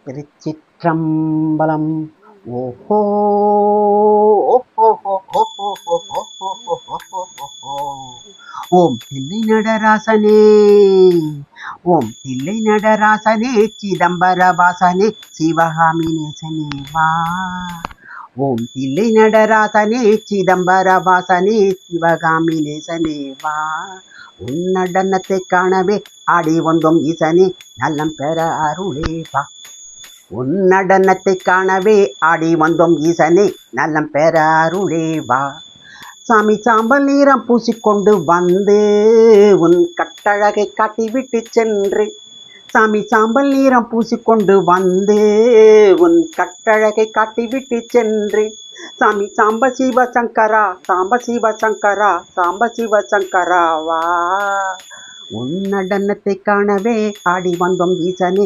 திருச்சிற்றம்பலம். ஓஹோ ஓம் தில்லை நடராசனே, ஓம் தில்லை நடராசனே, சிதம்பர வாசனே, சிவகாமி நேசனே வா. ஓம் தில்லை நடராசனே, சிதம்பர வாசனே, சிவகாமி நேசனே வா. உன் நடனத்தை காணவே ஆடி வந்தோம் ஈசனே, நலம் பெற அருளே வா. உன் நடனத்தை காணவே ஆடி வந்தோம் ஈசனே, நலம் பெற அருளே வா. சாமி சாம்பல் நீரம் பூசிக்கொண்டு வந்து உன் கட்டழகை காட்டிவிட்டு சென்று, சாமி சாம்பல் நீரம் பூசிக்கொண்டு வந்து உன் கட்டழகை காட்டிவிட்டு சென்று, சாமி சாம்ப சிவ சங்கரா, சாம்ப சிவ சங்கரா, சாம்ப சிவ சங்கரா வா. உன் நடனத்தை காணவே ஆடி வந்தோம் ஈசனே,